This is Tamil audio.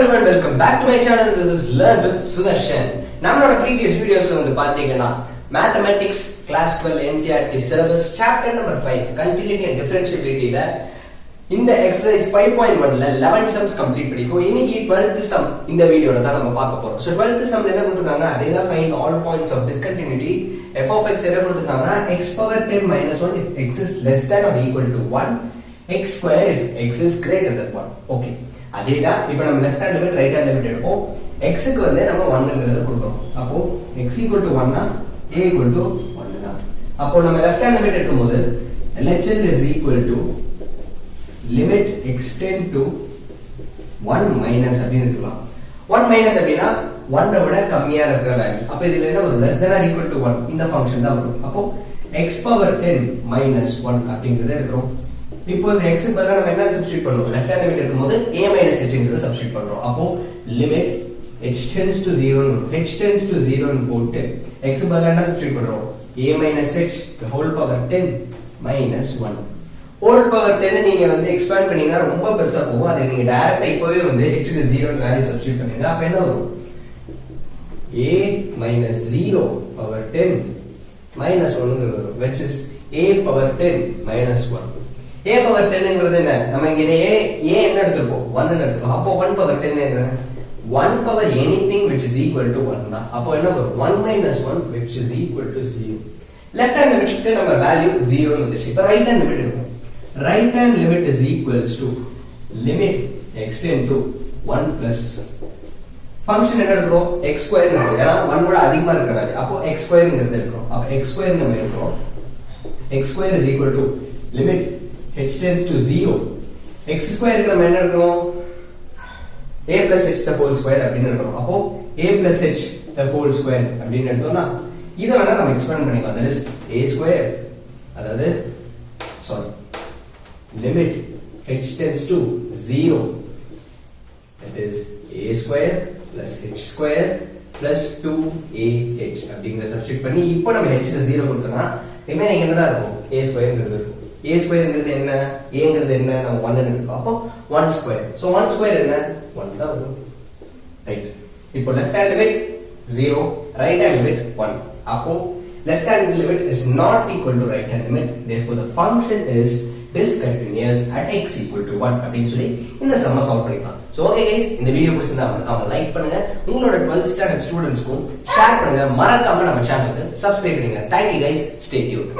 everyone, welcome back to my channel. This is Learn with Sudarshan. நம்மளோட previous videosல வந்து பாத்தீங்கன்னா mathematics class 12 NCERT syllabus chapter number 5 continuity and differentiability ல இந்த exercise 5.1 ல 11 sums complete பண்ணிருக்கோம். இன்னைக்கு 12th sum இந்த வீடியோல தான் நம்ம பார்க்க போறோம். So 12th sum என்ன கொடுத்திருக்காங்க? அதேதான் find all points of discontinuity. f of x என்ன கொடுத்திருக்காங்க? x power 10 minus 1 if x is less than or equal to 1, x square if x is greater than 1. Okay. அதேதான் இப்போ நம்ம left hand limit right hand limit எடுப்போம். x க்கு வந்து நம்ம 1 ங்கறத கொடுக்கிறோம். அப்போ x = 1 னா a = 1 தான். அப்போ நம்ம லெஃப்ட் ஹேண்ட் லிமிட் எடுக்கும்போது LHL is equal to limit extend to 1 minus அப்படி எடுக்கலாம். 1 minus அப்படினா 1 விட கம்மியா இருக்கிற வேல்யூ. அப்ப இதுல என்ன வரும்? less than or equal to 1 இந்த ஃபங்க்ஷன் தான் வரும். அப்போ x power 10 minus 1 அப்படிங்கறத எடுக்கிறோம். இப்போ இந்த x க்கு பதிலா நம்ம என்ன சப்ஸ்டிட்யூட் பண்ணுவோம்? லெஃப்ட் ஹேண்ட் லிமிட் எடுக்கும்போது a minus h ங்கறத சப்ஸ்டிட்யூட் பண்றோம். அப்போ limit h tends to 0 h tends to 0 ன்னு போட்டு x க்கு பதிலா என்ன சப்ஸ்டிட்யூட் பண்றோம்? a minus h the whole power 10 minus 1 whole power 10 நீங்க வந்து எக்ஸ்பாண்ட் பண்ணீங்கன்னா ரொம்ப பெருசா போகும். அதை நீங்க டைரக்ட்டா இப்பவே வந்து h க்கு 0 ன்னு வேல்யூ சப்ஸ்டிட்யூட் பண்ணீங்க. அப்ப என்ன வரும்? a minus 0 power 10 minus 1 ங்கிறது வரும், which is a power 10 minus 1. a power 10 ங்கிறது என்ன? நம்ம இங்க a என்ன எடுத்துறோம்? 1 ன்னு எடுத்துறோம். அப்போ 1 power 10 என்ன? 1 power anything which is equal to 1 தான். அப்போ என்ன வரும்? 1 minus 1 which is equal to 0. Left hand லிமிட்க்கு நம்ம வேல்யூ 0 ன்னு வந்துச்சு. இப்போ ரைட் ஹேண்ட் லிமிட் எடுப்போம். Right hand limit is equals to limit extend to 1 plus function என்ன எடுக்கிறோம்? x ஸ்கொயர் எடுக்கிறோம். ஏன்னா 1 விட அதிகமா இருக்கிற வேல்யூ. அப்போ x ஸ்கொயர் ங்கிறது எடுக்கிறோம். அப்போ x ஸ்கொயர் நம்ம எடுக்கிறோம். x square is equal to limit h tends to 0. x square க்கு நம்ம என்ன எடுக்கிறோம்? a plus h the whole square அப்படின்னு எடுக்கிறோம். அப்போ a plus h the whole square அப்படின்னு எடுத்தோம்னா இத வேணா நம்ம எக்ஸ்பேண்ட் பண்ணிக்கலாம். that is a square அதாவது limit h tends to 0, that is a square plus h square plus 2ah அப்படிங்கறத சப்ஸ்டிட்யூட் பண்ணி இப்போ நம்ம h க்கு 0 கொடுத்தோம்னா ரிமைனிங் என்னதா இருக்கும்? a square ங்கிறது இருக்கும். a square ங்கிறது என்ன? a ங்கிறது என்ன? நம்ம 1 ன்னு எடுத்துக்கோ. அப்போ 1 square. so 1 square என்ன? 1 தான் வரும். ரைட். இப்போ left hand limit 0, right hand limit 1. அப்போ left hand limit is not equal to right hand limit, therefore the function is discontinuous at x equal to 1 அப்படினு சொல்லி இந்த சம்ம சால்வ் பண்ணிக்கலாம். சோ ஓகே गाइस, இந்த வீடியோ பிடிச்சிருந்தா மறக்காம லைக் பண்ணுங்க, உங்களோட 12th ஸ்டாண்டர்ட் ஸ்டூடண்ட்ஸ்க்கும் ஷேர் பண்ணுங்க, மறக்காம நம்ம சேனலுக்கு சப்ஸ்கிரைப் பண்ணுங்க. Thank you guys, stay tuned.